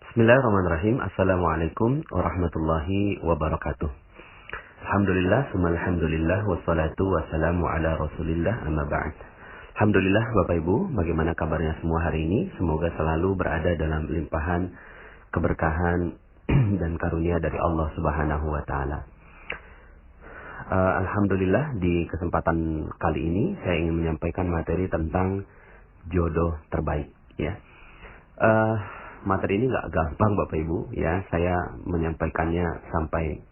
Bismillahirrahmanirrahim. Assalamualaikum warahmatullahi wabarakatuh. Alhamdulillah, summa alhamdulillah, wassalatu wassalamu ala rasulillah, amma ba'd. Alhamdulillah Bapak Ibu, bagaimana kabarnya semua hari ini? Semoga selalu berada dalam limpahan keberkahan dan karunia dari Allah Subhanahu wa taala. Alhamdulillah, di kesempatan kali ini saya ingin menyampaikan materi tentang jodoh terbaik, ya. Materi ini nggak gampang Bapak Ibu, ya. Saya menyampaikannya sampai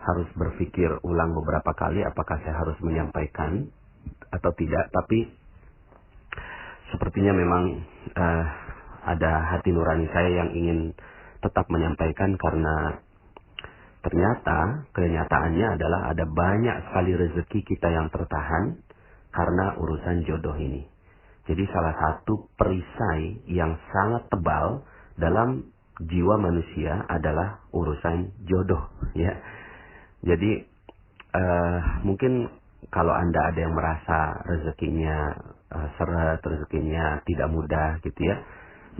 harus berpikir ulang beberapa kali apakah saya harus menyampaikan atau tidak. Tapi sepertinya memang ada hati nurani saya yang ingin tetap menyampaikan, karena ternyata kenyataannya adalah ada banyak sekali rezeki kita yang tertahan karena urusan jodoh ini. Jadi salah satu perisai yang sangat tebal dalam jiwa manusia adalah urusan jodoh, ya. Jadi mungkin kalau Anda ada yang merasa rezekinya seret, rezekinya tidak mudah gitu ya,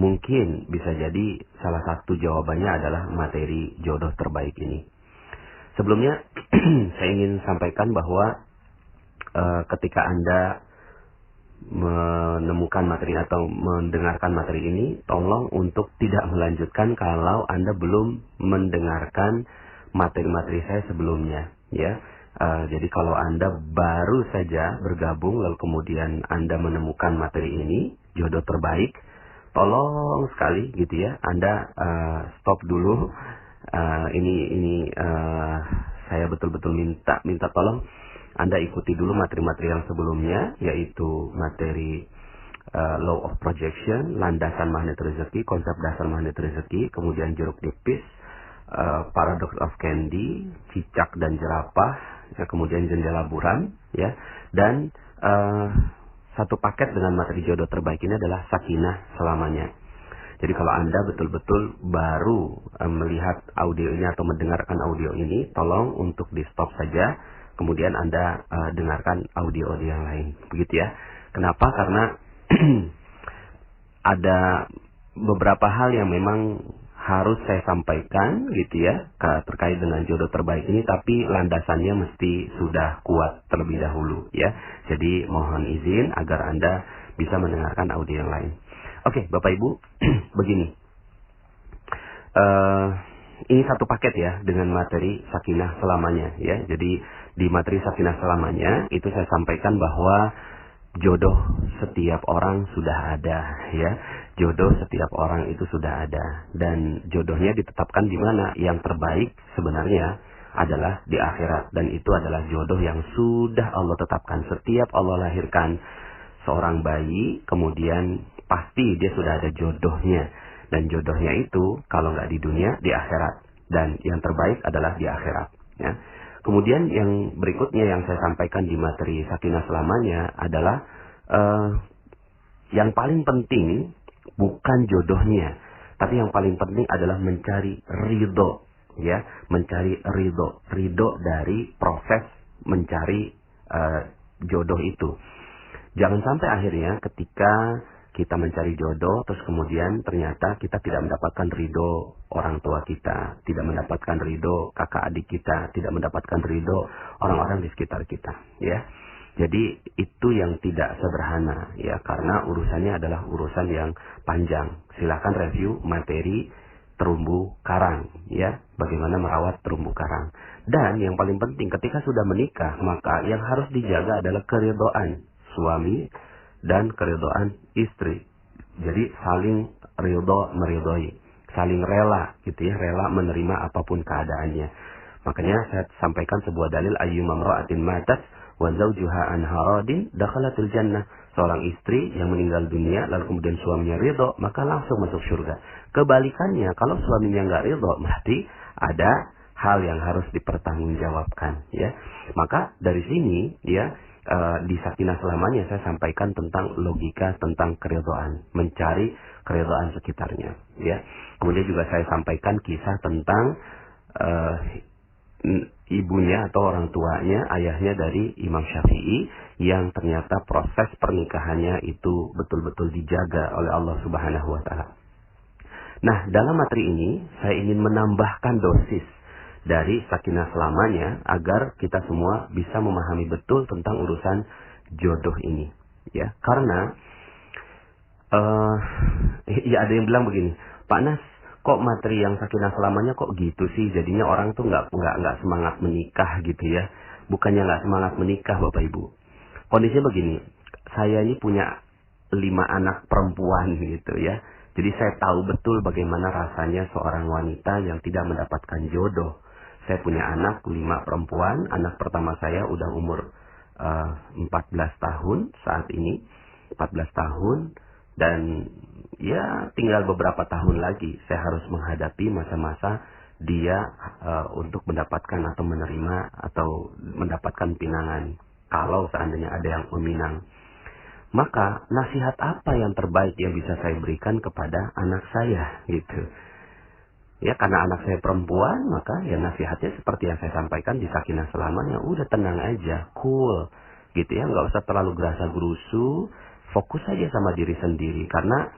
mungkin bisa jadi salah satu jawabannya adalah materi jodoh terbaik ini. Sebelumnya saya ingin sampaikan bahwa ketika Anda menemukan materi atau mendengarkan materi ini, tolong untuk tidak melanjutkan kalau Anda belum mendengarkan materi-materi saya sebelumnya, ya. Jadi kalau Anda baru saja bergabung lalu kemudian Anda menemukan materi ini, jodoh terbaik, tolong sekali gitu ya, Anda stop dulu. Ini saya betul-betul minta tolong Anda ikuti dulu materi-materi yang sebelumnya, yaitu materi Law of Projection, landasan magnet rezeki, konsep dasar magnet rezeki, kemudian jeruk nipis, Paradox of Candy, cicak dan jerapah, ya, kemudian jendela buram, ya, dan satu paket dengan materi jodoh terbaik ini adalah sakinah selamanya. Jadi kalau Anda betul-betul baru melihat audio ini atau mendengarkan audio ini, tolong untuk di stop saja. Kemudian Anda dengarkan audio yang lain, begitu ya. Kenapa? Karena ada beberapa hal yang memang harus saya sampaikan, gitu ya, terkait dengan jodoh terbaik ini. Tapi landasannya mesti sudah kuat terlebih dahulu, ya. Jadi mohon izin agar Anda bisa mendengarkan audio yang lain. Oke, Bapak Ibu, begini. Ini satu paket ya dengan materi sakinah selamanya, ya. Jadi di materi sakinah selamanya itu saya sampaikan bahwa jodoh setiap orang sudah ada, ya. Jodoh setiap orang itu sudah ada, dan jodohnya ditetapkan di mana? Yang terbaik sebenarnya adalah di akhirat, dan itu adalah jodoh yang sudah Allah tetapkan. Setiap Allah lahirkan seorang bayi, kemudian pasti dia sudah ada jodohnya, dan jodohnya itu kalau nggak di dunia, di akhirat, dan yang terbaik adalah di akhirat, ya. Kemudian yang berikutnya yang saya sampaikan di materi sakinah selamanya adalah yang paling penting bukan jodohnya, tapi yang paling penting adalah mencari ridho, ya, mencari ridho dari proses mencari jodoh itu. Jangan sampai akhirnya ketika kita mencari jodoh, terus kemudian ternyata kita tidak mendapatkan ridho orang tua kita, tidak mendapatkan ridho kakak adik kita, tidak mendapatkan ridho orang-orang di sekitar kita, ya. Jadi itu yang tidak sederhana, ya, karena urusannya adalah urusan yang panjang. Silakan review materi terumbu karang, ya, bagaimana merawat terumbu karang. Dan yang paling penting ketika sudah menikah, maka yang harus dijaga adalah keridhaan suami dan keridhaan istri. Jadi saling ridho meridhoi, saling rela gitu ya, rela menerima apapun keadaannya. Makanya saya sampaikan sebuah dalil, ayyuma imra'atin matat wa zawjuha an haradin dakhalatul jannah. Seorang istri yang meninggal dunia lalu kemudian suaminya ridho, maka langsung masuk surga. Kebalikannya, kalau suaminya nggak ridho, berarti ada hal yang harus dipertanggungjawabkan, ya. Maka dari sini, ya, di sakinah selamanya saya sampaikan tentang logika tentang keridhaan, mencari keridhaan sekitarnya, ya. Kemudian juga saya sampaikan kisah tentang ibunya atau orang tuanya, ayahnya dari Imam Syafi'i, yang ternyata proses pernikahannya itu betul-betul dijaga oleh Allah Subhanahu wa taala. Nah, dalam materi ini saya ingin menambahkan dosis dari sakinah selamanya agar kita semua bisa memahami betul tentang urusan jodoh ini, ya. Karena ya ada yang bilang begini, Pak Nas, kok materi yang sakinah selamanya kok gitu sih? Jadinya orang tuh nggak semangat menikah gitu ya. Bukannya nggak semangat menikah, Bapak Ibu. Kondisinya begini, saya ini punya 5 anak perempuan gitu ya. Jadi saya tahu betul bagaimana rasanya seorang wanita yang tidak mendapatkan jodoh. Saya punya anak 5 perempuan. Anak pertama saya udah umur 14 tahun saat ini. 14 tahun. Dan ya tinggal beberapa tahun lagi saya harus menghadapi masa-masa dia untuk mendapatkan atau menerima atau mendapatkan pinangan. Kalau seandainya ada yang meminang. Maka nasihat apa yang terbaik yang bisa saya berikan kepada anak saya gitu. Ya karena anak saya perempuan, maka ya nasihatnya seperti yang saya sampaikan di Sakinah Selamanya. Udah tenang aja, cool gitu ya, nggak usah terlalu gerasa gerusu. Fokus saja sama diri sendiri. Karena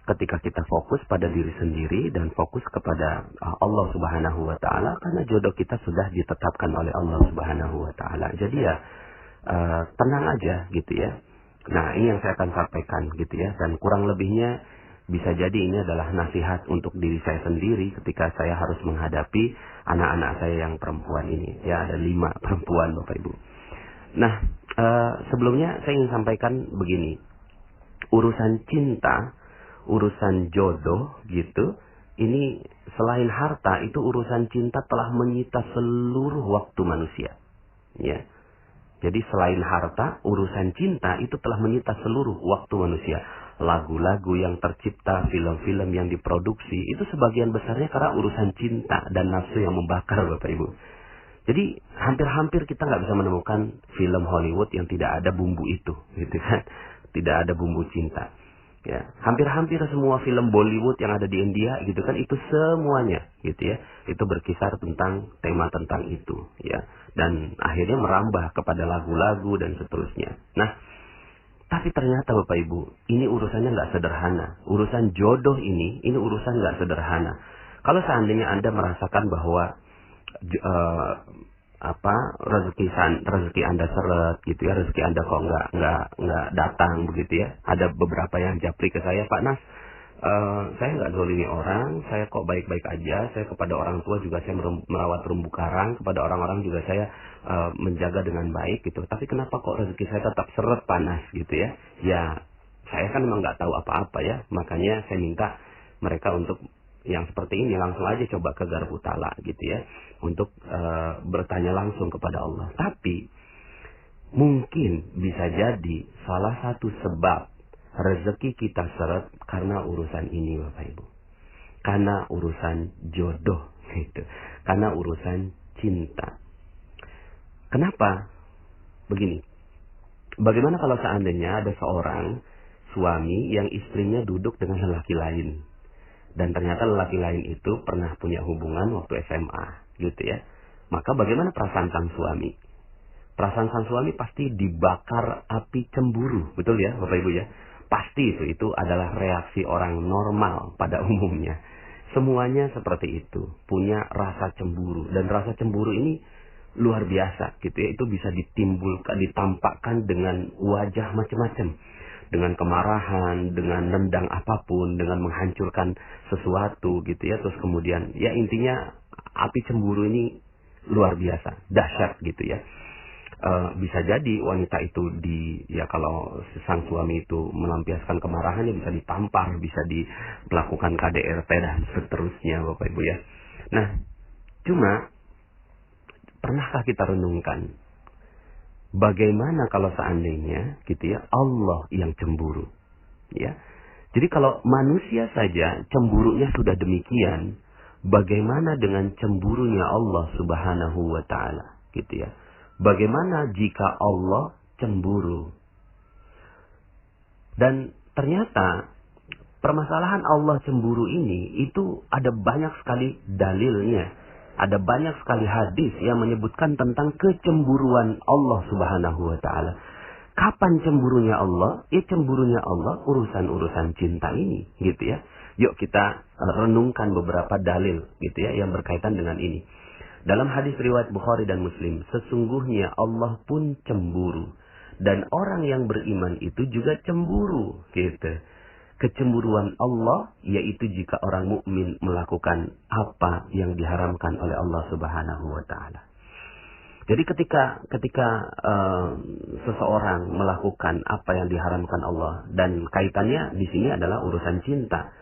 ketika kita fokus pada diri sendiri dan fokus kepada Allah Subhanahu wa Ta'ala, karena jodoh kita sudah ditetapkan oleh Allah Subhanahu wa Ta'ala. Jadi ya tenang aja gitu ya. Nah, ini yang saya akan sampaikan gitu ya. Dan kurang lebihnya bisa jadi ini adalah nasihat untuk diri saya sendiri ketika saya harus menghadapi anak-anak saya yang perempuan ini. Ya, ada 5 perempuan Bapak Ibu. Nah, sebelumnya saya ingin sampaikan begini. Urusan cinta, urusan jodoh gitu, ini selain harta, itu urusan cinta telah menyita seluruh waktu manusia. Ya. Jadi selain harta, urusan cinta itu telah menyita seluruh waktu manusia. Lagu-lagu yang tercipta, film-film yang diproduksi, itu sebagian besarnya karena urusan cinta dan nafsu yang membakar Bapak Ibu. Jadi hampir-hampir kita nggak bisa menemukan film Hollywood yang tidak ada bumbu itu, gitu kan? Tidak ada bumbu cinta. Ya, hampir-hampir semua film Bollywood yang ada di India, gitu kan? Itu semuanya, gitu ya. Itu berkisar tentang tema tentang itu, ya. Dan akhirnya merambah kepada lagu-lagu dan seterusnya. Nah, tapi ternyata Bapak Ibu, ini urusannya nggak sederhana. Urusan jodoh ini urusan nggak sederhana. Kalau seandainya Anda merasakan bahwa rezeki Anda seret gitu ya, rezeki Anda kok nggak datang begitu ya. Ada beberapa yang japri ke saya, Pak Nas, saya nggak zolimi orang, saya kok baik-baik aja, saya kepada orang tua juga saya merawat terumbu karang, kepada orang-orang juga saya menjaga dengan baik gitu. Tapi kenapa kok rezeki saya tetap seret, Pak Nas gitu ya? Ya saya kan memang nggak tahu apa-apa ya, makanya saya minta mereka untuk yang seperti ini langsung aja coba ke Garbu Tala gitu ya, untuk bertanya langsung kepada Allah. Tapi mungkin bisa jadi salah satu sebab rezeki kita seret karena urusan ini Bapak Ibu, karena urusan jodoh gitu, karena urusan cinta. Kenapa? Begini, bagaimana kalau seandainya ada seorang suami yang istrinya duduk dengan lelaki lain, dan ternyata lelaki lain itu pernah punya hubungan waktu SMA, gitu ya. Maka bagaimana perasaan sang suami? Perasaan sang suami pasti dibakar api cemburu, betul ya Bapak Ibu ya? Pasti itu adalah reaksi orang normal pada umumnya. Semuanya seperti itu, punya rasa cemburu. Dan rasa cemburu ini luar biasa, gitu ya. Itu bisa ditimbulkan, ditampakkan dengan wajah macam-macam. Dengan kemarahan, dengan nendang apapun, dengan menghancurkan sesuatu gitu ya. Terus kemudian ya intinya api cemburu ini luar biasa, dahsyat gitu ya. Bisa jadi wanita itu kalau sang suami itu melampiaskan kemarahannya bisa ditampar, bisa melakukan KDRT dan seterusnya Bapak Ibu ya. Nah, cuma pernahkah kita renungkan bagaimana kalau seandainya gitu ya Allah yang cemburu, ya. Jadi kalau manusia saja cemburunya sudah demikian, bagaimana dengan cemburunya Allah Subhanahu wa Ta'ala, gitu ya. Bagaimana jika Allah cemburu? Dan ternyata permasalahan Allah cemburu ini itu ada banyak sekali dalilnya. Ada banyak sekali hadis yang menyebutkan tentang kecemburuan Allah Subhanahu wa Ta'ala. Kapan cemburunya Allah? Ya cemburunya Allah urusan-urusan cinta ini, gitu ya. Yuk kita renungkan beberapa dalil gitu ya yang berkaitan dengan ini. Dalam hadis riwayat Bukhari dan Muslim, sesungguhnya Allah pun cemburu dan orang yang beriman itu juga cemburu gitu. Kecemburuan Allah yaitu jika orang mukmin melakukan apa yang diharamkan oleh Allah Subhanahu wa taala. Jadi ketika seseorang melakukan apa yang diharamkan Allah, dan kaitannya di sini adalah urusan cinta,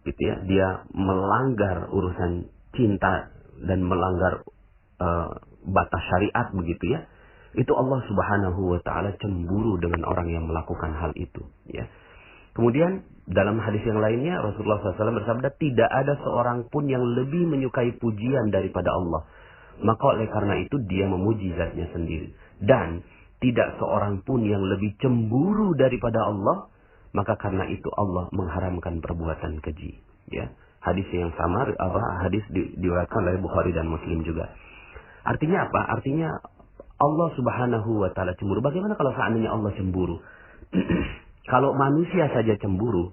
gitu ya, dia melanggar urusan cinta dan melanggar batas syariat begitu ya, itu Allah Subhanahu wa taala cemburu dengan orang yang melakukan hal itu, ya. Kemudian dalam hadis yang lainnya Rasulullah SAW bersabda, tidak ada seorang pun yang lebih menyukai pujian daripada Allah. Maka oleh karena itu dia memuji zatnya sendiri. Dan tidak seorang pun yang lebih cemburu daripada Allah. Maka karena itu Allah mengharamkan perbuatan keji. Ya, hadis yang sama, hadis diriwayatkan oleh Bukhari dan Muslim juga. Artinya apa? Artinya Allah Subhanahu wa taala cemburu. Bagaimana kalau seandainya Allah cemburu? Kalau manusia saja cemburu,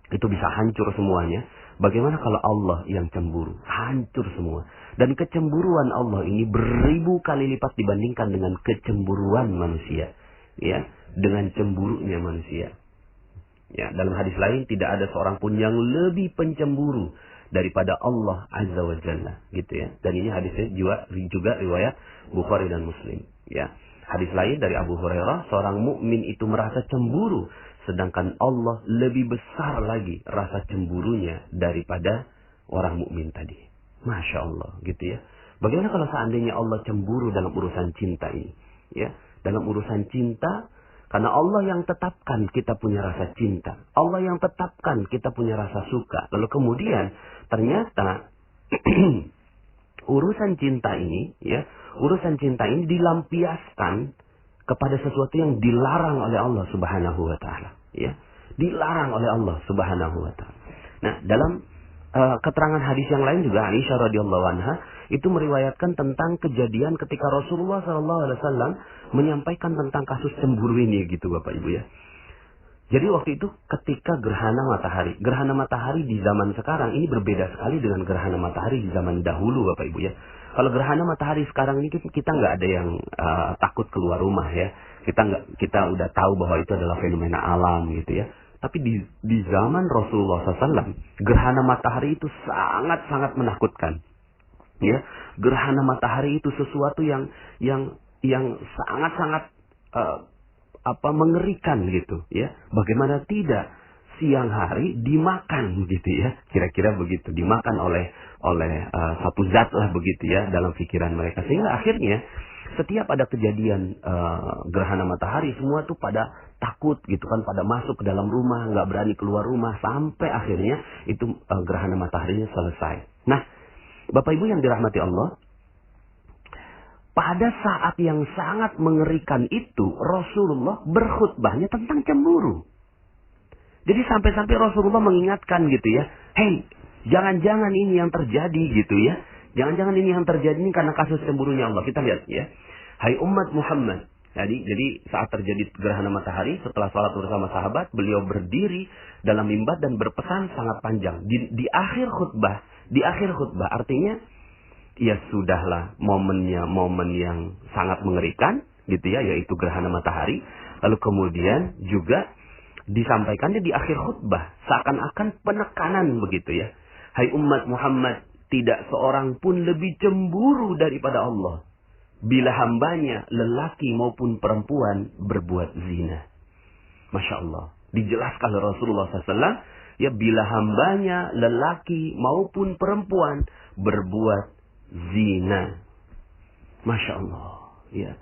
itu bisa hancur semuanya. Bagaimana kalau Allah yang cemburu? Hancur semua. Dan kecemburuan Allah ini beribu kali lipat dibandingkan dengan kecemburuan manusia. Ya, dengan cemburunya manusia. Ya, dalam hadis lain tidak ada seorang pun yang lebih pencemburu daripada Allah Azza wa Jalla, gitu ya. Dan ini hadisnya juga riwayat Bukhari dan Muslim, ya. Hadis lain dari Abu Hurairah, seorang mukmin itu merasa cemburu, sedangkan Allah lebih besar lagi rasa cemburunya daripada orang mukmin tadi. Masya Allah, gitu ya. Bagaimana kalau seandainya Allah cemburu dalam urusan cinta ini? Ya, dalam urusan cinta, karena Allah yang tetapkan kita punya rasa cinta, Allah yang tetapkan kita punya rasa suka. Lalu kemudian ternyata urusan cinta ini, ya, urusan cinta ini dilampiaskan kepada sesuatu yang dilarang oleh Allah Subhanahu wa taala, ya. Dilarang oleh Allah Subhanahu wa taala. Nah, dalam keterangan hadis yang lain juga Aisyah radhiyallahu anha itu meriwayatkan tentang kejadian ketika Rasulullah SAW menyampaikan tentang kasus cemburu ini, gitu Bapak Ibu ya. Jadi waktu itu ketika gerhana matahari di zaman sekarang ini berbeda sekali dengan gerhana matahari di zaman dahulu Bapak Ibu ya. Kalau gerhana matahari sekarang ini kita nggak ada yang takut keluar rumah ya. Kita udah tahu bahwa itu adalah fenomena alam gitu ya. Tapi di zaman Rasulullah SAW, gerhana matahari itu sangat-sangat menakutkan. Ya, gerhana matahari itu sesuatu yang sangat-sangat mengerikan gitu ya. Bagaimana tidak, siang hari dimakan gitu ya. Kira-kira begitu, dimakan oleh satu zat lah begitu ya dalam pikiran mereka. Sehingga akhirnya setiap ada kejadian gerhana matahari, semua tuh pada takut gitu kan, pada masuk ke dalam rumah, nggak berani keluar rumah, sampai akhirnya itu gerhana mataharinya selesai. Nah, Bapak Ibu yang dirahmati Allah, pada saat yang sangat mengerikan itu Rasulullah berkhutbahnya tentang cemburu. Jadi sampai-sampai Rasulullah mengingatkan gitu ya, hey, jangan-jangan ini yang terjadi gitu ya. Jangan-jangan ini yang terjadi ini karena kasus cemburunya Allah. Kita lihat ya. Hai umat Muhammad. Jadi saat terjadi gerhana matahari, setelah salat bersama sahabat, beliau berdiri dalam mimbar dan berpesan sangat panjang. Di akhir khutbah artinya ya sudahlah momen yang sangat mengerikan gitu ya, yaitu gerhana matahari. Lalu kemudian juga disampaikannya di akhir khutbah seakan-akan penekanan begitu ya. Hai umat Muhammad, tidak seorang pun lebih cemburu daripada Allah bila hambanya lelaki maupun perempuan berbuat zina. Masya Allah. Dijelaskan oleh Rasulullah SAW, ya, bila hambanya lelaki maupun perempuan berbuat zina. Masya Allah. Ya.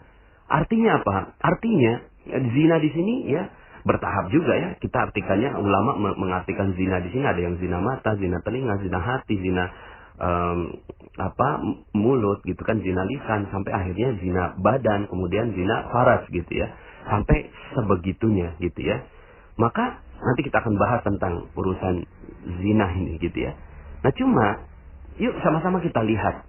Artinya apa? Artinya zina di sini ya bertahap juga ya. Kita artikannya, ulama mengartikan zina di sini ada yang zina mata, zina telinga, zina hati, zina mulut gitu kan, zina lisan, sampai akhirnya zina badan, kemudian zina faraj gitu ya, sampai sebegitunya gitu ya. Maka nanti kita akan bahas tentang urusan zina ini gitu ya. Nah cuma yuk sama-sama kita lihat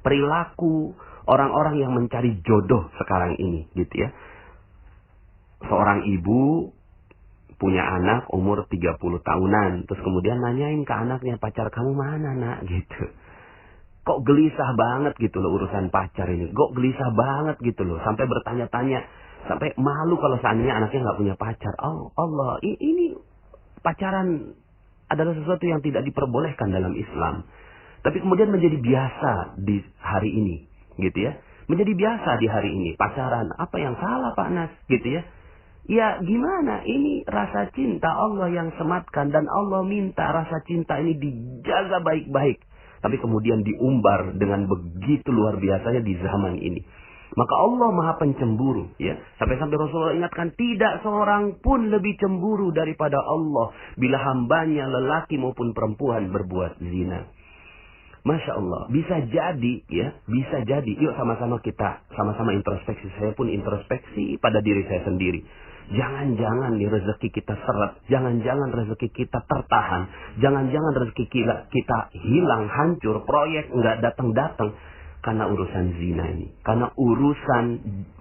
perilaku orang-orang yang mencari jodoh sekarang ini gitu ya. Seorang ibu punya anak umur 30 tahunan. Terus kemudian nanyain ke anaknya, pacar kamu mana nak? Gitu. Kok gelisah banget gitu loh urusan pacar ini. Kok gelisah banget gitu loh. Sampai bertanya-tanya. Sampai malu kalau seandainya anaknya nggak punya pacar. Oh Allah, ini pacaran adalah sesuatu yang tidak diperbolehkan dalam Islam. Tapi kemudian menjadi biasa di hari ini. Gitu ya. Menjadi biasa di hari ini. Pacaran. Apa yang salah Pak Nas? Gitu ya. Ya gimana, ini rasa cinta Allah yang sematkan dan Allah minta rasa cinta ini dijaga baik-baik. Tapi kemudian diumbar dengan begitu luar biasanya di zaman ini. Maka Allah Maha Pencemburu, ya. Sampai-sampai Rasulullah ingatkan, tidak seorang pun lebih cemburu daripada Allah bila hambanya lelaki maupun perempuan berbuat zina. Masya Allah, bisa jadi ya, bisa jadi. Yuk sama-sama kita, sama-sama introspeksi. Saya pun introspeksi pada diri saya sendiri. Jangan-jangan nih rezeki kita seret, jangan-jangan rezeki kita tertahan, jangan-jangan rezeki kita hilang, hancur, proyek nggak datang-datang karena urusan zina ini. Karena urusan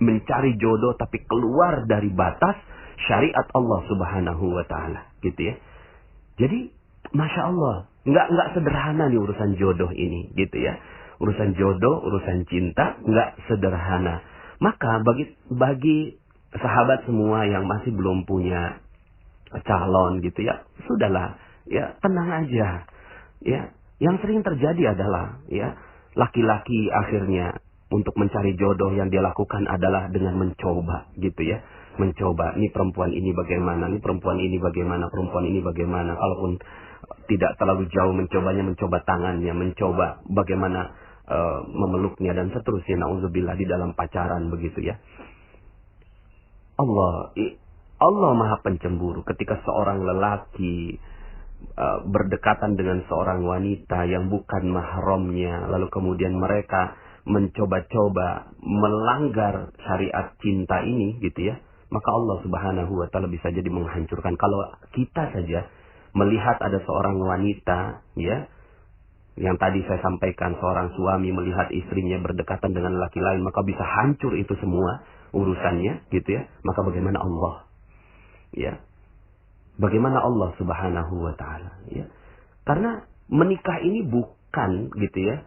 mencari jodoh tapi keluar dari batas syariat Allah Subhanahu wa Ta'ala, gitu ya. Jadi, Masya Allah, nggak sederhana nih urusan jodoh ini, gitu ya. Urusan jodoh, urusan cinta, nggak sederhana. Maka bagi sahabat semua yang masih belum punya calon, gitu ya, sudahlah, ya tenang aja, ya. Yang sering terjadi adalah, ya, laki-laki akhirnya untuk mencari jodoh yang dia lakukan adalah dengan mencoba, gitu ya. Mencoba, ini perempuan ini bagaimana, ini perempuan ini bagaimana, perempuan ini bagaimana. Kalaupun tidak terlalu jauh mencobanya, mencoba tangannya, mencoba bagaimana memeluknya dan seterusnya. Nauzubillah, di dalam pacaran begitu ya. Allah Maha Pencemburu ketika seorang lelaki berdekatan dengan seorang wanita yang bukan mahramnya, lalu kemudian mereka mencoba-coba melanggar syariat cinta ini, gitu ya. Maka Allah Subhanahu wa Ta'ala bisa jadi menghancurkan. Kalau kita saja melihat ada seorang wanita, ya, yang tadi saya sampaikan, seorang suami melihat istrinya berdekatan dengan laki lain, maka bisa hancur itu semua urusannya, gitu ya. Maka bagaimana Allah, ya, bagaimana Allah Subhanahu wa Ta'ala, ya. Karena menikah ini bukan, gitu ya,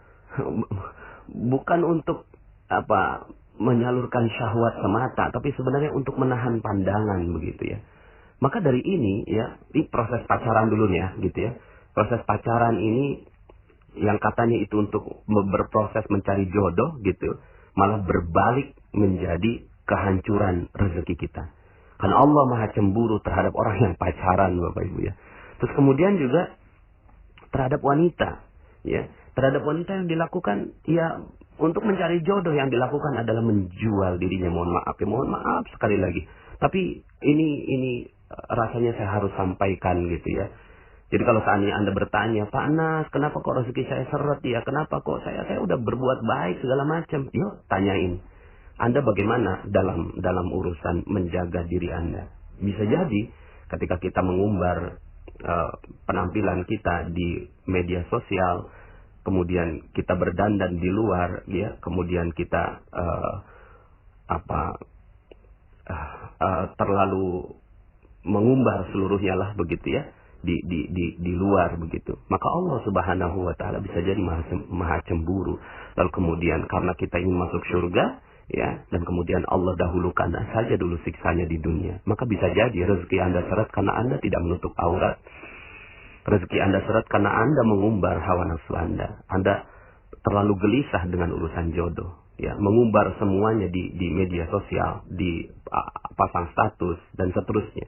bukan untuk apa, menyalurkan syahwat semata, tapi sebenarnya untuk menahan pandangan, begitu ya. Maka dari ini, ya, ini proses pacaran dulu ya, gitu ya. Proses pacaran ini yang katanya itu untuk berproses mencari jodoh, gitu, malah berbalik menjadi kehancuran rezeki kita. Karena Allah Maha Cemburu terhadap orang yang pacaran, Bapak Ibu ya. Terus kemudian juga terhadap wanita, ya. Terhadap wanita yang dilakukan, ya, untuk mencari jodoh yang dilakukan adalah menjual dirinya. Mohon maaf sekali lagi. Tapi ini rasanya saya harus sampaikan, gitu ya. Jadi kalau seandainya Anda bertanya, Pak Nas, kenapa kok rezeki saya seret ya? Kenapa kok saya udah berbuat baik segala macam? Yuk, tanyain. Anda bagaimana dalam urusan menjaga diri Anda? Bisa jadi ketika kita mengumbar penampilan kita di media sosial, kemudian kita berdandan di luar, ya, kemudian kita terlalu mengumbar seluruhnya lah, begitu ya, di luar begitu. Maka Allah Subhanahu wa Ta'ala bisa jadi maha cemburu. Lalu kemudian karena kita ingin masuk surga, ya, dan kemudian Allah dahulukan saja dulu siksanya di dunia, maka bisa jadi rezeki Anda seret karena Anda tidak menutup aurat. Rezeki Anda seret karena Anda mengumbar hawa nafsu Anda. Anda terlalu gelisah dengan urusan jodoh, ya, mengumbar semuanya di media sosial, di pasang status dan seterusnya.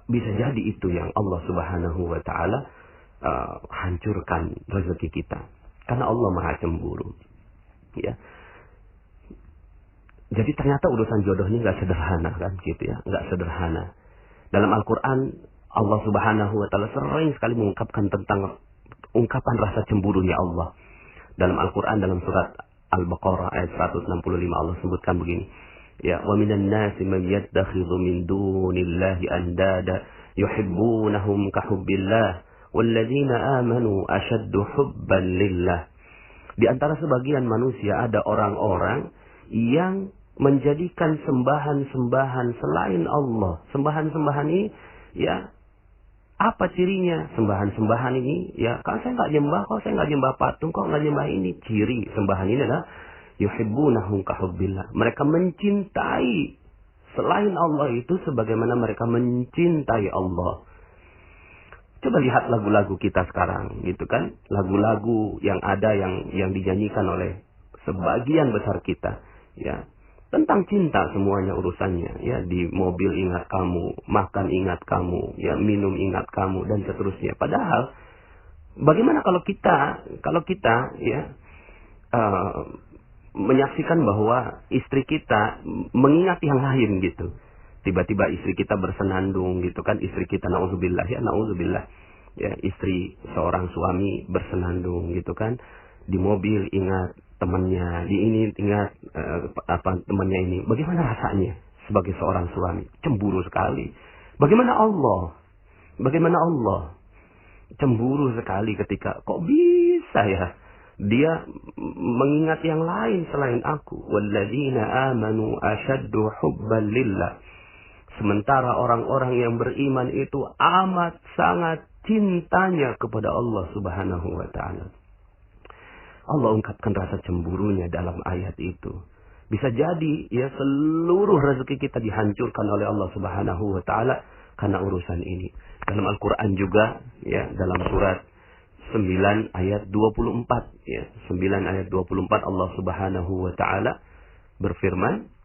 Bisa jadi itu yang Allah Subhanahu wa Ta'ala hancurkan rezeki kita. Karena Allah Maha Cemburu, ya. Jadi ternyata urusan jodohnya nggak sederhana, kan, gitu ya, nggak sederhana. Dalam Al-Quran Allah Subhanahu wa Ta'ala sering sekali mengungkapkan tentang ungkapan rasa cemburunya Allah. Dalam Al-Quran, dalam surat Al-Baqarah ayat 165, Allah sebutkan begini, ya, wa minan nasi man yattakhidhu min dunillahi andada yuhibbunahum ka hubbillah walladzina amanu ashaddu hubban lillah. Di antara sebagian manusia ada orang-orang yang menjadikan sembahan-sembahan selain Allah. Sembahan-sembahan ini ya, apa cirinya sembahan-sembahan ini? Ya, kalau saya nggak nyembah, kok saya nggak nyembah patung, kok nggak nyembah ini. Ciri sembahan ini adalah yuhibbunahum kahubbillah. Mereka mencintai selain Allah itu sebagaimana mereka mencintai Allah. Coba lihat lagu-lagu kita sekarang, gitu kan? Lagu-lagu yang ada yang dinyanyikan oleh sebagian besar kita, ya. Tentang cinta semuanya urusannya, ya. Di mobil ingat kamu, makan ingat kamu, ya, minum ingat kamu, dan seterusnya. Padahal bagaimana kalau kita ya menyaksikan bahwa istri kita mengingat yang lain gitu. Tiba-tiba istri kita bersenandung gitu kan, istri kita naudzubillah ya, istri seorang suami bersenandung gitu kan, di mobil ingat temannya, di ini ingat temannya ini. Bagaimana rasanya sebagai seorang suami? Cemburu sekali. Bagaimana Allah? Cemburu sekali ketika kok bisa ya dia mengingat yang lain selain aku. Walladzina amanu asyaddu hubban lillah. Sementara orang-orang yang beriman itu amat sangat cintanya kepada Allah Subhanahu wa taala. Allah ungkapkan rasa cemburunya dalam ayat itu. Bisa jadi ya seluruh rezeki kita dihancurkan oleh Allah Subhanahu wa taala karena urusan ini. Dalam Al-Qur'an juga ya, dalam surat 9 ayat 24 ya. 9 ayat 24 Allah Subhanahu wa taala berfirman,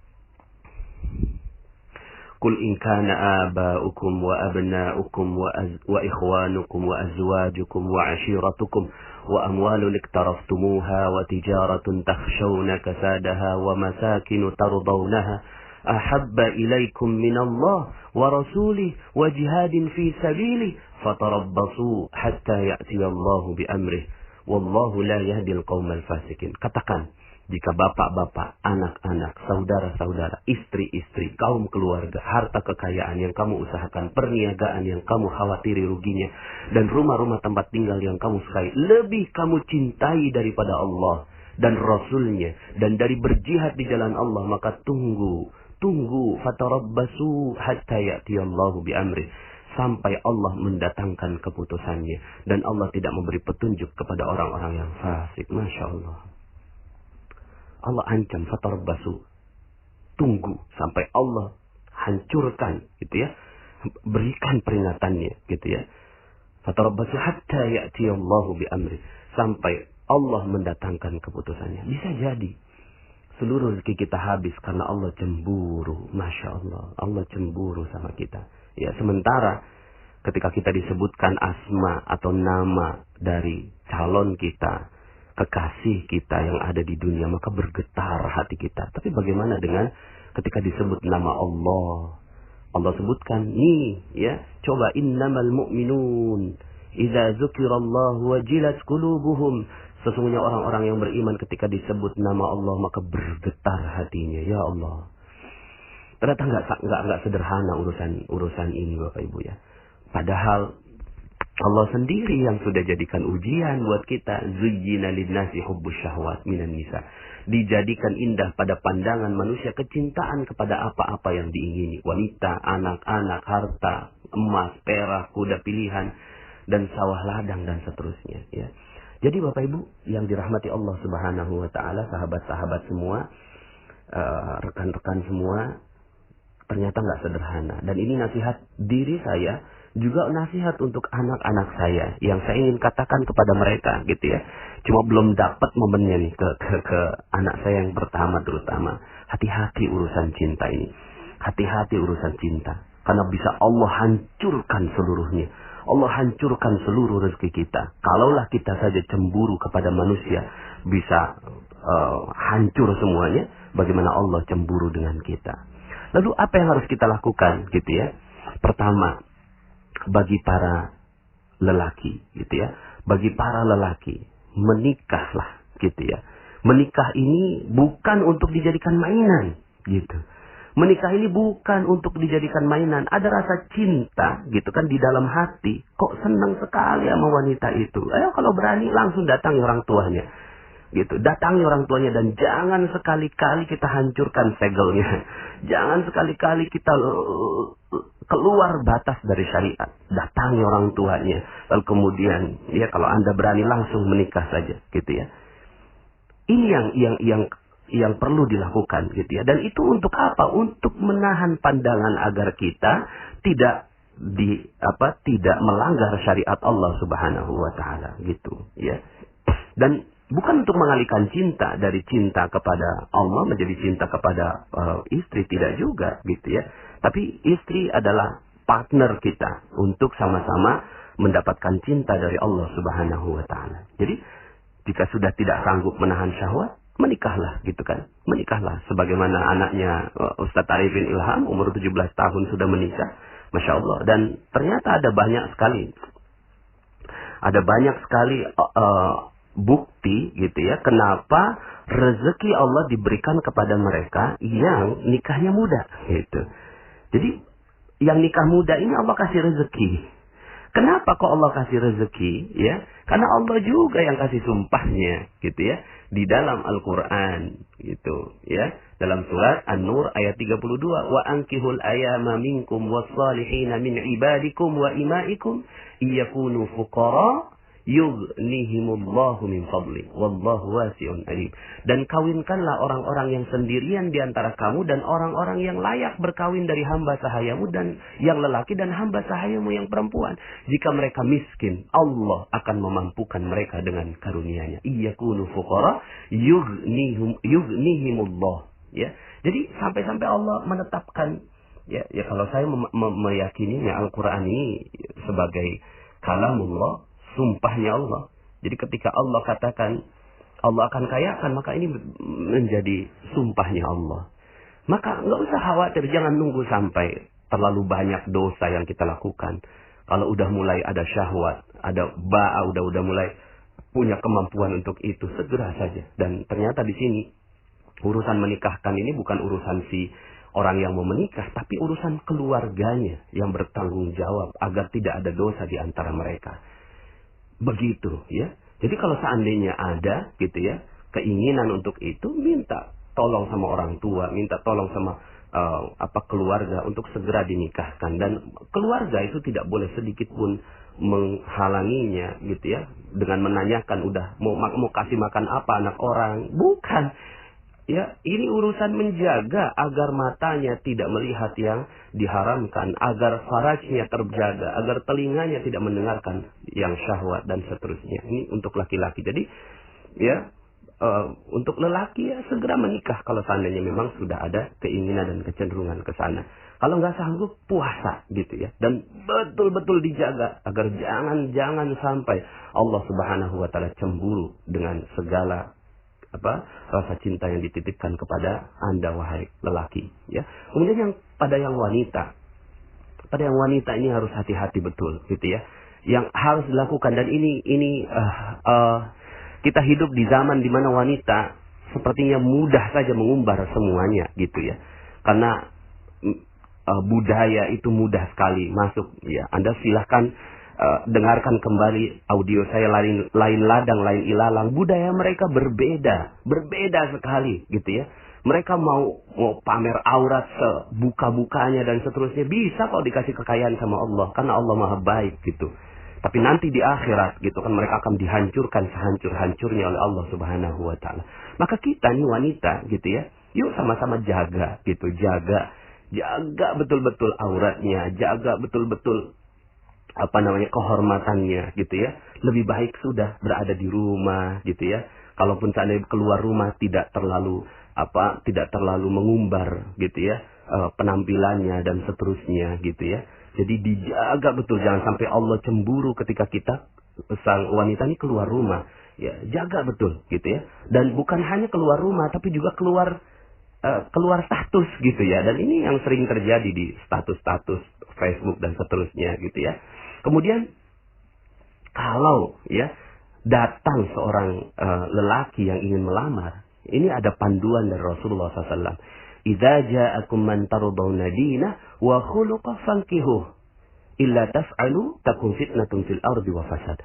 Qul in kana aba'ukum wa abna'ukum wa ikhwanukum wa azwajukum wa ashiratukum wa amwalun iktaraftumuha wa tijaratun takhshawna kasadaha wa masakinu tardawnaha ahabba ilaikum minallah wa rasulih wa jihadin fi sabilih fatarabbasu hatta ya'tiyallahu bi amrih wallahu la yahdil qaumal fasikin. Katakan, jika bapak-bapak, anak-anak, saudara-saudara, istri-istri, kaum keluarga, harta kekayaan yang kamu usahakan, perniagaan yang kamu khawatiri ruginya, dan rumah-rumah tempat tinggal yang kamu sukai, lebih kamu cintai daripada Allah dan Rasulnya, dan dari berjihad di jalan Allah, maka tunggu, fatarabbasu hatta ya'tiyallahu bi amrih, sampai Allah mendatangkan keputusannya, dan Allah tidak memberi petunjuk kepada orang-orang yang fasik. Masya Allah. Allah ancam, fatarabbasu, tunggu sampai Allah hancurkan, gitu ya, berikan peringatannya, gitu ya. Fatarabbasu hatta ya'tiyallahu bi amri, sampai Allah mendatangkan keputusannya. Bisa jadi seluruh rezeki kita habis karena Allah cemburu. Masya Allah, Allah cemburu sama kita. Ya, sementara ketika kita disebutkan asma atau nama dari calon kita, kekasih kita yang ada di dunia, maka bergetar hati kita. Tapi bagaimana dengan ketika disebut nama Allah? Allah sebutkan nih, ya, coba innamal mu'minun idza dzukirallahu wajilat qulubuhum. Sesungguhnya orang-orang yang beriman ketika disebut nama Allah maka bergetar hatinya. Ya Allah. Ternyata enggak sederhana urusan ini Bapak Ibu ya. Padahal Allah sendiri yang sudah jadikan ujian buat kita. Zuyyina linnasi hubbus syahwat minan nisa. Dijadikan indah pada pandangan manusia kecintaan kepada apa-apa yang diingini. Wanita, anak-anak, harta, emas, perak, kuda pilihan, dan sawah ladang, dan seterusnya. Ya. Jadi Bapak Ibu yang dirahmati Allah Subhanahu wa taala, sahabat-sahabat semua, rekan-rekan semua, ternyata nggak sederhana. Dan ini nasihat diri saya, juga nasihat untuk anak-anak saya yang saya ingin katakan kepada mereka, gitu ya. Cuma belum dapat momennya nih ke anak saya yang pertama terutama. Hati-hati urusan cinta ini. Hati-hati urusan cinta. Karena bisa Allah hancurkan seluruhnya. Allah hancurkan seluruh rezeki kita. Kalaulah kita saja cemburu kepada manusia bisa hancur semuanya, bagaimana Allah cemburu dengan kita. Lalu apa yang harus kita lakukan, gitu ya? Pertama, bagi para lelaki, gitu ya. Bagi para lelaki, menikahlah, gitu ya. Menikah ini bukan untuk dijadikan mainan, gitu. Menikah ini bukan untuk dijadikan mainan. Ada rasa cinta, gitu kan, di dalam hati. Kok senang sekali sama wanita itu. Ayo kalau berani langsung datangi orang tuanya. gitu. Datangi orang tuanya dan jangan sekali-kali kita hancurkan segelnya. Jangan sekali-kali kita keluar batas dari syariat. Datangi orang tuanya. Lalu kemudian ya kalau Anda berani langsung menikah saja gitu ya. Ini yang perlu dilakukan gitu ya. Dan itu untuk apa? Untuk menahan pandangan agar kita tidak tidak melanggar syariat Allah Subhanahu wa taala gitu ya. Dan bukan untuk mengalihkan cinta dari cinta kepada Allah menjadi cinta kepada istri, tidak juga gitu ya. Tapi istri adalah partner kita untuk sama-sama mendapatkan cinta dari Allah Subhanahu wa taala. Jadi jika sudah tidak sanggup menahan syahwat, menikahlah gitu kan. Menikahlah sebagaimana anaknya Ustadz Arifin Ilham umur 17 tahun sudah menikah. Masya Allah. Dan ternyata ada banyak sekali bukti gitu ya. Kenapa rezeki Allah diberikan kepada mereka yang nikahnya muda gitu. Jadi yang nikah muda ini Allah kasih rezeki. Kenapa kok Allah kasih rezeki ya? Karena Allah juga yang kasih sumpahnya gitu ya. Di dalam Al-Quran gitu ya. Dalam surat An-Nur ayat 32. Wa ankihul ayama minkum wassalihina min ibadikum wa imaikum iyakunu fuqara yughnihimullahu min fadli wallahu wasi'un alim. Dan kawinkanlah orang-orang yang sendirian di antara kamu dan orang-orang yang layak berkawin dari hamba sahayamu dan yang lelaki dan hamba sahayamu yang perempuan. Jika mereka miskin, Allah akan memampukan mereka dengan karunia-Nya. Iyakunu fuqara yughnihimullah. Ya. Jadi sampai-sampai Allah menetapkan ya kalau saya meyakininya Al-Qur'an ini sebagai kalamullah, sumpahnya Allah. Jadi ketika Allah katakan Allah akan kayakan, maka ini menjadi sumpahnya Allah. Maka nggak usah khawatir, jangan nunggu sampai terlalu banyak dosa yang kita lakukan. Kalau udah mulai ada syahwat, ada udah mulai punya kemampuan untuk itu, segera saja. Dan ternyata di sini urusan menikahkan ini bukan urusan si orang yang mau menikah, tapi urusan keluarganya yang bertanggung jawab agar tidak ada dosa di antara mereka. Begitu ya. Jadi kalau seandainya ada gitu ya keinginan untuk itu, minta tolong sama orang tua, minta tolong sama keluarga untuk segera dinikahkan. Dan keluarga itu tidak boleh sedikit pun menghalanginya gitu ya dengan menanyakan udah mau kasih makan apa anak orang. Bukan. Ya, ini urusan menjaga agar matanya tidak melihat yang diharamkan, agar farajnya terjaga, agar telinganya tidak mendengarkan yang syahwat dan seterusnya. Ini untuk laki-laki. Jadi, ya, untuk lelaki ya segera menikah kalau seandainya memang sudah ada keinginan dan kecenderungan ke sana. Kalau nggak sanggup, puasa gitu ya. Dan betul-betul dijaga agar jangan sampai Allah Subhanahu wa taala cemburu dengan segala rasa cinta yang dititipkan kepada Anda wahai lelaki ya. Kemudian pada yang wanita ini harus hati-hati betul gitu ya. Yang harus dilakukan, dan ini kita hidup di zaman di mana wanita sepertinya mudah saja mengumbar semuanya gitu ya. Karena budaya itu mudah sekali masuk ya. Anda silahkan dengarkan kembali audio saya, lain ladang lain ilalang. Budaya mereka berbeda sekali gitu ya. Mereka mau pamer aurat sebuka-bukanya dan seterusnya, bisa kok dikasih kekayaan sama Allah karena Allah Maha baik gitu. Tapi nanti di akhirat gitu kan mereka akan dihancurkan sehancur-hancurnya oleh Allah Subhanahu wa taala. Maka kita nih wanita gitu ya, yuk sama-sama jaga gitu, jaga betul-betul auratnya, jaga betul-betul kehormatannya gitu ya. Lebih baik sudah berada di rumah gitu ya. Kalaupun seandainya keluar rumah tidak terlalu mengumbar gitu ya penampilannya dan seterusnya gitu ya. Jadi dijaga betul, jangan sampai Allah cemburu ketika kita sang wanita ini keluar rumah. Ya, jaga betul gitu ya. Dan bukan hanya keluar rumah tapi juga keluar status gitu ya. Dan ini yang sering terjadi di status-status Facebook dan seterusnya gitu ya. Kemudian kalau ya datang seorang lelaki yang ingin melamar, ini ada panduan dari Rasulullah SAW. Idza ja'akum man tardawna dinah wa khuluqa fankihuh illa taf'alu takun fitnatun fil ardi wa fasad.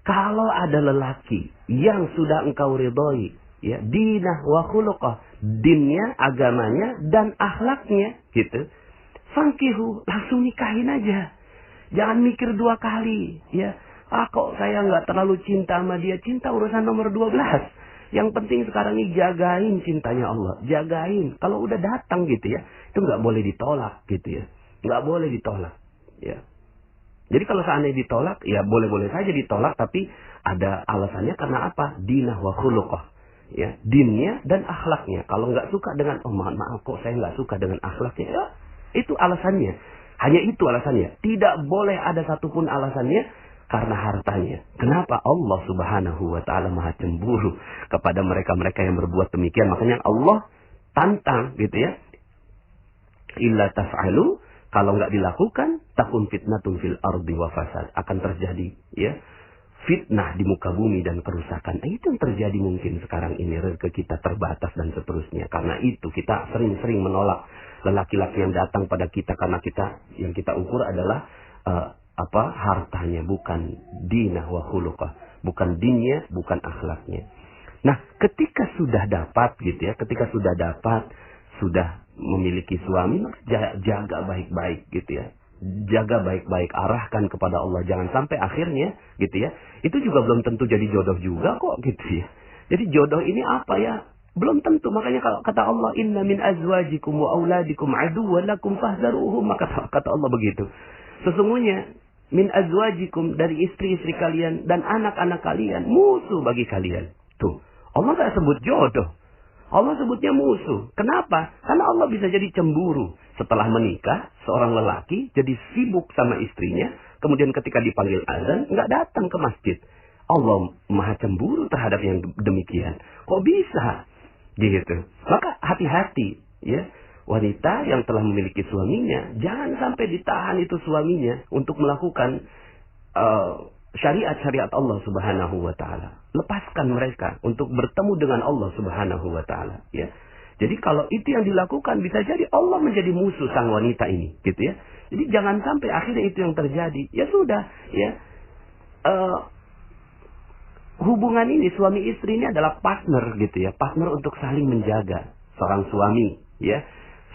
Kalau ada lelaki yang sudah engkau ridhoi, ya, dinah wa khuluqah, dinnya, agamanya, dan akhlaknya, gitu. Fankihu, langsung nikahin aja. Jangan mikir dua kali, ya. Kok saya nggak terlalu cinta sama dia, cinta urusan nomor 12. Yang penting sekarang ini jagain cintanya Allah, jagain. Kalau udah datang gitu ya, itu nggak boleh ditolak gitu ya, nggak boleh ditolak, ya. Jadi kalau seandainya ditolak, ya boleh-boleh saja ditolak, tapi ada alasannya karena apa? Dinah wa khuluqah, ya, dinnya dan akhlaknya. Kalau nggak suka dengan, oh maaf kok saya nggak suka dengan akhlaknya, ya itu alasannya. Hanya itu alasannya. Tidak boleh ada satupun alasannya karena hartanya. Kenapa? Allah Subhanahu wa ta'ala maha cemburu kepada mereka-mereka yang berbuat demikian. Makanya Allah tantang gitu ya. Illa taf'alu, kalau nggak dilakukan, takun fitnatun fil ardi wa fasad. Akan terjadi ya fitnah di muka bumi dan kerusakan. Itu yang terjadi mungkin sekarang ini. Rezeki kita terbatas dan seterusnya. Karena itu kita sering-sering menolak lelaki-laki yang datang pada kita. Karena kita yang kita ukur adalah hartanya, bukan dinah wa khuluqah, bukan dinnya, bukan akhlaknya. Nah, ketika sudah dapat gitu ya, sudah memiliki suami, jaga baik-baik gitu ya. Jaga baik-baik, arahkan kepada Allah, jangan sampai akhirnya gitu ya. Itu juga belum tentu jadi jodoh juga kok gitu ya. Jadi jodoh ini apa ya? Belum tentu. Makanya kalau kata Allah, inna min azwajikum wa auladikum aduwwan lakum fahzaruhum, maka kata Allah begitu. Sesungguhnya min azwajikum, dari istri-istri kalian dan anak-anak kalian, musuh bagi kalian. Tuh, Allah gak sebut jodoh. Allah sebutnya musuh. Kenapa? Karena Allah bisa jadi cemburu. Setelah menikah, seorang lelaki jadi sibuk sama istrinya. Kemudian ketika dipanggil azan, gak datang ke masjid. Allah maha cemburu terhadap yang demikian. Kok bisa? Gitu. Maka hati-hati ya. Wanita yang telah memiliki suaminya, jangan sampai ditahan itu suaminya untuk melakukan syariat-syariat Allah Subhanahu wa ta'ala. Lepaskan mereka untuk bertemu dengan Allah Subhanahu wa ta'ala. Ya. Jadi kalau itu yang dilakukan, bisa jadi Allah menjadi musuh sang wanita ini. Gitu ya. Jadi jangan sampai akhirnya itu yang terjadi. Ya sudah. Ya. Hubungan ini, suami istri ini adalah partner gitu ya. Partner untuk saling menjaga. Seorang suami. Ya.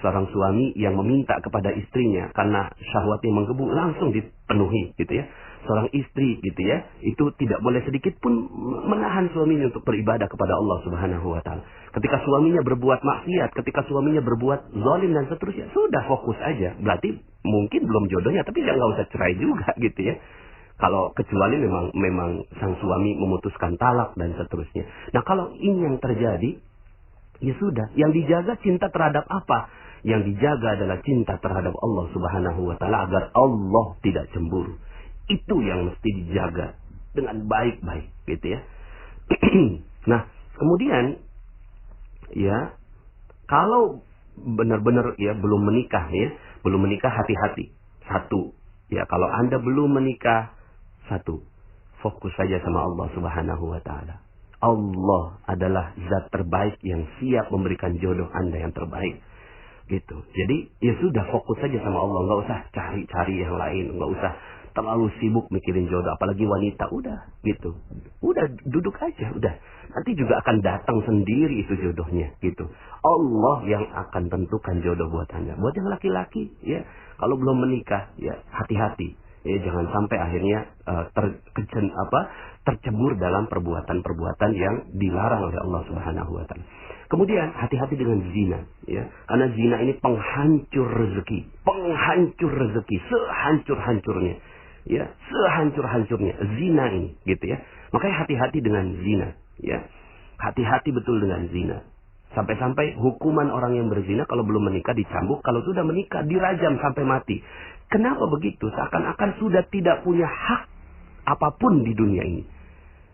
Seorang suami yang meminta kepada istrinya karena syahwatnya menggebu, langsung dipenuhi gitu ya. Seorang istri gitu ya, itu tidak boleh sedikit pun menahan suaminya untuk beribadah kepada Allah Subhanahu wa ta'ala. Ketika suaminya berbuat maksiat, ketika suaminya berbuat zalim dan seterusnya, sudah fokus aja. Berarti mungkin belum jodohnya, tapi jangan usah cerai juga gitu ya. Kalau kecuali memang sang suami memutuskan talak dan seterusnya. Nah, kalau ini yang terjadi, ya sudah, yang dijaga cinta terhadap apa? Yang dijaga adalah cinta terhadap Allah Subhanahu wa ta'ala, agar Allah tidak cemburu. Itu yang mesti dijaga dengan baik-baik gitu ya. Nah, kemudian ya, kalau benar-benar ya belum menikah ya, belum menikah, hati-hati. Satu, ya kalau Anda belum menikah, satu, fokus saja sama Allah Subhanahu wa ta'ala. Allah adalah zat terbaik yang siap memberikan jodoh Anda yang terbaik. Gitu. Jadi ya sudah, fokus saja sama Allah, nggak usah cari-cari yang lain, nggak usah terlalu sibuk mikirin jodoh, apalagi wanita. Udah gitu, udah duduk aja, udah nanti juga akan datang sendiri itu jodohnya gitu. Allah yang akan tentukan jodoh buat Anda. Buat yang laki-laki ya, kalau belum menikah ya hati-hati ya, jangan sampai akhirnya tercebur dalam perbuatan-perbuatan yang dilarang oleh Allah Subhanahu wa ta'ala. Kemudian hati-hati dengan zina ya, karena zina ini penghancur rezeki, sehancur-hancurnya ya, sehancur-hancurnya zina ini gitu ya. Makanya hati-hati dengan zina ya, hati-hati betul dengan zina. Sampai-sampai hukuman orang yang berzina kalau belum menikah dicambuk, kalau sudah menikah dirajam sampai mati. Kenapa begitu? Seakan-akan sudah tidak punya hak apapun di dunia ini.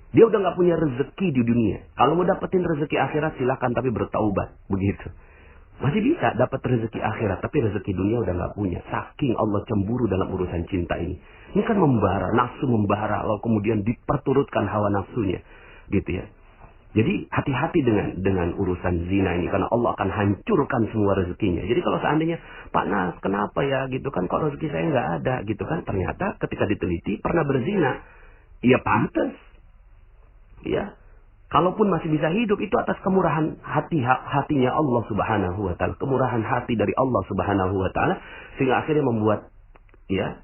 Dia udah gak punya rezeki di dunia. Kalau mau dapetin rezeki akhirat silakan, tapi bertaubat. Begitu. Masih bisa dapat rezeki akhirat, tapi rezeki dunia udah gak punya. Saking Allah cemburu dalam urusan cinta ini. Ini kan membara, nafsu membara, lalu kemudian diperturutkan hawa nafsunya. Gitu ya. Jadi hati-hati dengan urusan zina ini, karena Allah akan hancurkan semua rezekinya. Jadi kalau seandainya, Pak Nas, kenapa ya gitu kan, kok rezeki saya nggak ada gitu kan? Ternyata ketika diteliti pernah berzina. Ya pantas. Ya, kalaupun masih bisa hidup itu atas kemurahan hatinya Allah Subhanahu wa taala, kemurahan hati dari Allah Subhanahu wa taala, sehingga akhirnya membuat ya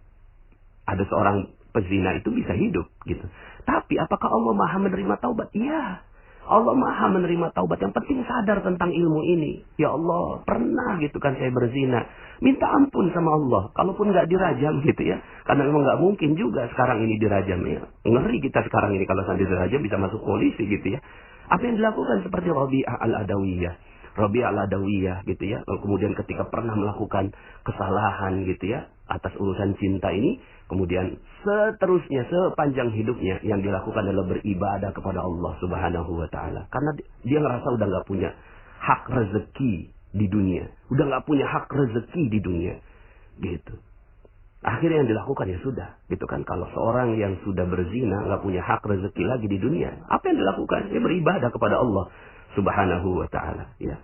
ada seorang pezina itu bisa hidup gitu. Tapi apakah Allah Maha menerima taubat? Iya. Allah Maha menerima taubat. Yang penting sadar tentang ilmu ini. Ya Allah, pernah gitu kan saya berzina. Minta ampun sama Allah. Kalaupun nggak dirajam gitu ya. Karena memang nggak mungkin juga sekarang ini dirajam ya. Ngeri kita sekarang ini kalau sampai dirajam bisa masuk polisi gitu ya. Apa yang dilakukan seperti Rabi'ah al-Adawiyah. Rabi'ah al-Adawiyah gitu ya. Kemudian ketika pernah melakukan kesalahan gitu ya. Atas urusan cinta ini. Kemudian seterusnya sepanjang hidupnya yang dilakukan adalah beribadah kepada Allah Subhanahu wa taala. Karena dia ngerasa udah nggak punya hak rezeki di dunia. Udah nggak punya hak rezeki di dunia. Gitu. Akhirnya yang dilakukan ya sudah. Gitu kan. Kalau seorang yang sudah berzina nggak punya hak rezeki lagi di dunia. Apa yang dilakukan? Dia beribadah kepada Allah Subhanahu wa taala. Ya.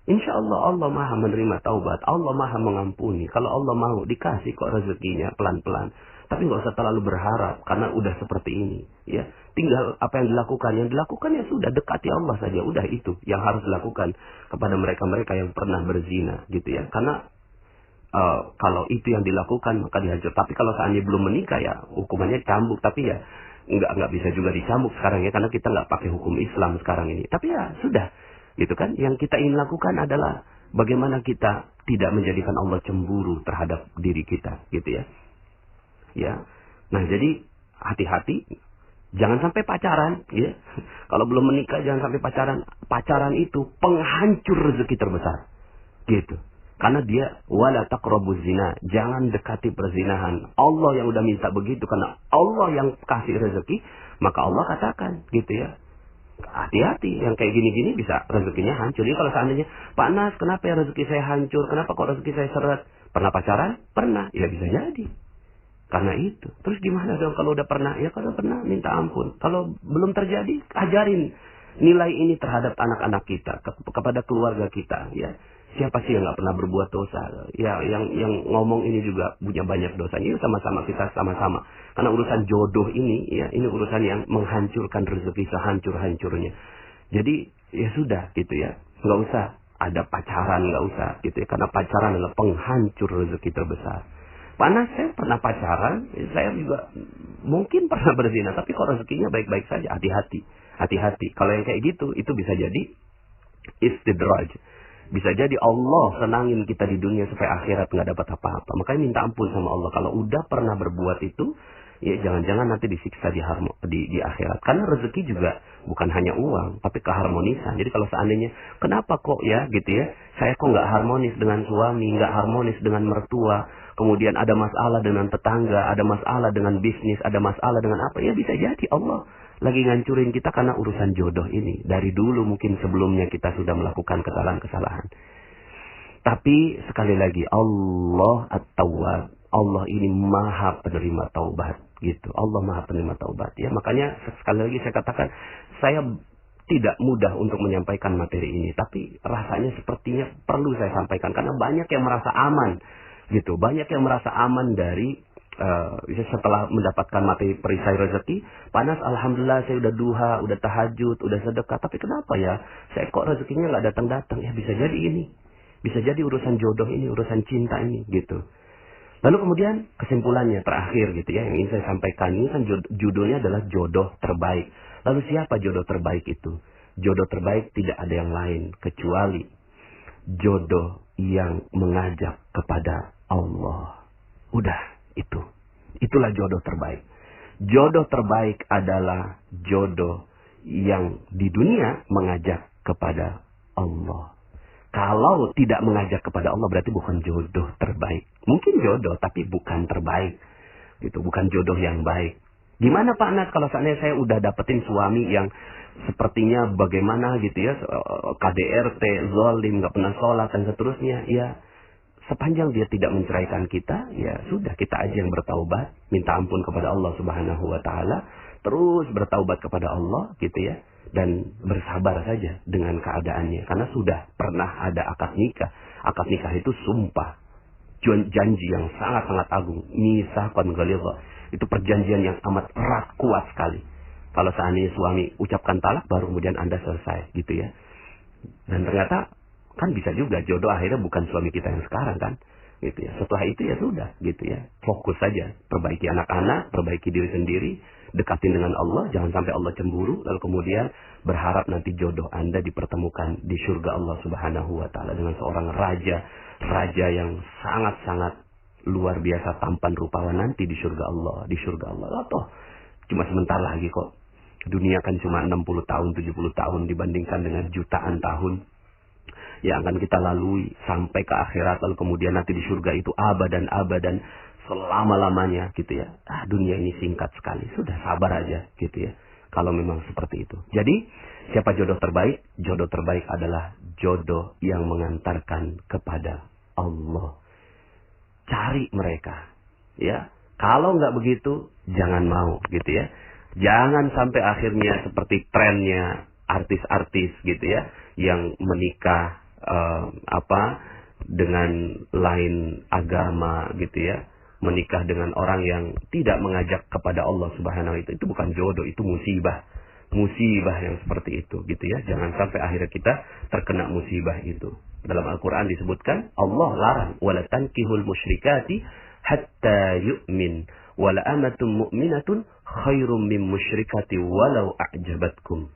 Insya Allah Allah Maha menerima taubat. Allah Maha mengampuni. Kalau Allah mau dikasih kok rezekinya pelan-pelan. Tapi nggak usah terlalu berharap karena udah seperti ini. Ya, tinggal apa yang dilakukan. Yang dilakukan ya sudah, dekati Allah saja. Udah itu yang harus dilakukan kepada mereka-mereka yang pernah berzina, gitu ya. Karena kalau itu yang dilakukan maka dihajar. Tapi kalau seandainya belum menikah ya hukumannya cambuk. Tapi ya nggak bisa juga dicambuk sekarang ya, karena kita nggak pakai hukum Islam sekarang ini. Tapi ya sudah. Gitu kan, yang kita ingin lakukan adalah bagaimana kita tidak menjadikan Allah cemburu terhadap diri kita, gitu ya. Ya, nah jadi hati-hati, jangan sampai pacaran, ya. Kalau belum menikah jangan sampai pacaran. Pacaran itu penghancur rezeki terbesar, gitu. Karena dia wala taqrabuz zina, jangan dekati perzinahan. Allah yang udah minta begitu, karena Allah yang kasih rezeki, maka Allah katakan, gitu ya. Hati-hati, yang kayak gini-gini bisa rezekinya hancur. Jadi kalau seandainya, Pak Nas, kenapa ya rezeki saya hancur? Kenapa kok rezeki saya seret? Pernah pacaran? Pernah. Ya bisa jadi. Karena itu. Terus gimana dong kalau udah pernah? Ya kalau pernah, minta ampun. Kalau belum terjadi, ajarin nilai ini terhadap anak-anak kita, kepada keluarga kita. Ya, siapa sih yang nggak pernah berbuat dosa? Ya, yang ngomong ini juga punya banyak dosa. Ini sama-sama kita sama-sama. Karena urusan jodoh ini, ya, ini urusan yang menghancurkan rezeki sehancur-hancurnya. Jadi ya sudah, gitu ya. Nggak usah ada pacaran, nggak usah, gitu ya. Karena pacaran adalah penghancur rezeki terbesar. Panas, saya pernah pacaran, saya juga mungkin pernah berzina, tapi kok rezekinya baik-baik saja. Hati-hati, hati-hati. Kalau yang kayak gitu, itu bisa jadi istidraj. Bisa jadi Allah senangin kita di dunia supaya akhirat nggak dapat apa-apa. Makanya minta ampun sama Allah. Kalau udah pernah berbuat itu, ya jangan-jangan nanti disiksa di akhirat. Karena rezeki juga bukan hanya uang, tapi keharmonisan. Jadi kalau seandainya, kenapa kok ya gitu ya, saya kok nggak harmonis dengan suami, nggak harmonis dengan mertua, kemudian ada masalah dengan tetangga, ada masalah dengan bisnis, ada masalah dengan apa, ya bisa jadi Allah lagi ngancurin kita karena urusan jodoh ini. Dari dulu mungkin sebelumnya kita sudah melakukan kesalahan-kesalahan. Tapi sekali lagi, Allah At-Tawwab. Allah ini maha penerima taubat, gitu. Allah maha penerima taubat, ya. Makanya sekali lagi saya katakan, saya tidak mudah untuk menyampaikan materi ini, tapi rasanya sepertinya perlu saya sampaikan karena banyak yang merasa aman, gitu. Banyak yang merasa aman dari setelah mendapatkan materi perisai rezeki. Panas, alhamdulillah saya udah duha, udah tahajud, udah sedekah, tapi kenapa ya saya kok rezekinya nggak datang-datang? Ya bisa jadi ini, bisa jadi urusan jodoh ini, urusan cinta ini, gitu. Lalu kemudian kesimpulannya terakhir, gitu ya, yang ingin saya sampaikan ini kan judulnya adalah jodoh terbaik. Lalu siapa jodoh terbaik itu? Jodoh terbaik tidak ada yang lain kecuali jodoh yang mengajak kepada Allah. Udah, itu. Itulah jodoh terbaik. Jodoh terbaik adalah jodoh yang di dunia mengajak kepada Allah. Kalau tidak mengajak kepada Allah berarti bukan jodoh terbaik. Mungkin jodoh tapi bukan terbaik. Gitu, bukan jodoh yang baik. Gimana Pak Nas kalau seandainya saya udah dapetin suami yang sepertinya bagaimana gitu ya, KDRT, zalim, nggak pernah sholat dan seterusnya, ya sepanjang dia tidak menceraikan kita, ya sudah, kita aja yang bertaubat, minta ampun kepada Allah Subhanahu wa taala, terus bertaubat kepada Allah, gitu ya, dan bersabar saja dengan keadaannya karena sudah pernah ada akad nikah. Akad nikah itu sumpah, janji yang sangat-sangat agung, mitsaqan ghalidha. Itu perjanjian yang amat erat, kuat sekali. Kalau seandainya suami ucapkan talak, baru kemudian Anda selesai, gitu ya. Dan ternyata kan bisa juga jodoh akhirnya bukan suami kita yang sekarang kan, gitu ya. Setelah itu ya sudah, gitu ya. Fokus saja, perbaiki anak-anak, perbaiki diri sendiri, dekatin dengan Allah, jangan sampai Allah cemburu, lalu kemudian berharap nanti jodoh Anda dipertemukan di surga Allah Subhanahu wa taala dengan seorang raja yang sangat-sangat luar biasa tampan rupawan nanti di surga Allah, Toh cuma sebentar lagi kok. Dunia kan cuma 60 tahun, 70 tahun dibandingkan dengan jutaan tahun yang akan kita lalui sampai ke akhirat, lalu kemudian nanti di surga itu abadan selama-lamanya, gitu ya. Dunia ini singkat sekali, sudah sabar aja, gitu ya. Kalau memang seperti itu. Jadi, siapa jodoh terbaik? Jodoh terbaik adalah jodoh yang mengantarkan kepada Allah. Cari mereka, ya. Kalau nggak begitu, jangan mau, gitu ya. Jangan sampai akhirnya seperti trennya artis-artis, gitu ya, yang menikah dengan lain agama, gitu ya. Menikah dengan orang yang tidak mengajak kepada Allah Subhanahu wa taala, itu bukan jodoh, itu musibah yang seperti itu, gitu ya. Jangan sampai akhirnya kita terkena musibah itu. Dalam Al-Quran disebutkan Allah larang, wala tankihul musyrikati hatta yu'min, wala amatun mu'minatun khairum min musyrikati walau a'jabatkum.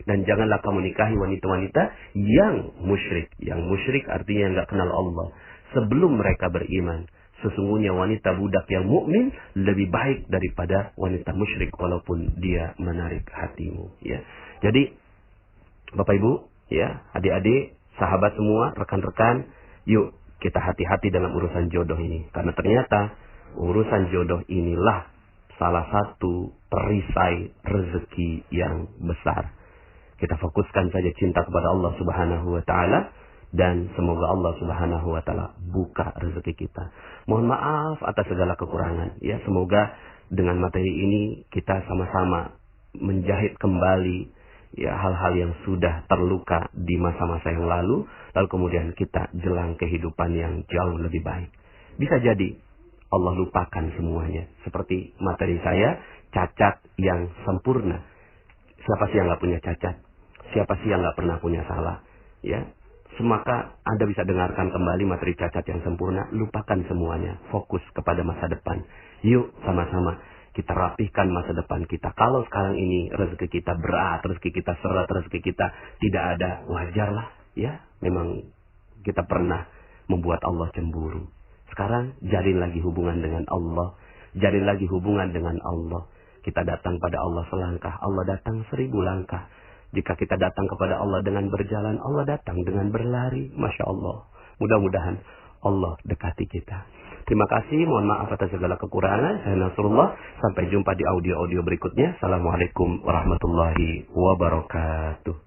Dan janganlah kamu nikahi wanita-wanita yang musyrik. Yang musyrik artinya nggak kenal Allah sebelum mereka beriman. Sesungguhnya wanita budak yang mukmin lebih baik daripada wanita musyrik walaupun dia menarik hatimu, ya. Jadi Bapak Ibu, ya, adik-adik, sahabat semua, rekan-rekan, yuk kita hati-hati dalam urusan jodoh ini, karena ternyata urusan jodoh inilah salah satu perisai rezeki yang besar. Kita fokuskan saja cinta kepada Allah Subhanahu wa taala, dan semoga Allah Subhanahu wa taala buka rezeki kita. Mohon maaf atas segala kekurangan, ya. Semoga dengan materi ini kita sama-sama menjahit kembali, ya, hal-hal yang sudah terluka di masa-masa yang lalu kemudian kita jelang kehidupan yang jauh lebih baik. Bisa jadi Allah lupakan semuanya. Seperti materi saya, cacat yang sempurna. Siapa sih yang nggak punya cacat? Siapa sih yang nggak pernah punya salah? Ya, maka Anda bisa dengarkan kembali materi cacat yang sempurna. Lupakan semuanya, fokus kepada masa depan. Yuk sama-sama kita rapihkan masa depan kita. Kalau sekarang ini rezeki kita berat, rezeki kita seret, rezeki kita tidak ada, wajarlah, ya. Memang kita pernah membuat Allah cemburu. Sekarang jalin lagi hubungan dengan Allah. Jalin lagi hubungan dengan Allah. Kita datang pada Allah selangkah, Allah datang 1000 langkah. Jika kita datang kepada Allah dengan berjalan, Allah datang dengan berlari. Masya Allah. Mudah-mudahan Allah dekati kita. Terima kasih. Mohon maaf atas segala kekurangan. Saya Nasrullah. Sampai jumpa di audio-audio berikutnya. Assalamualaikum warahmatullahi wabarakatuh.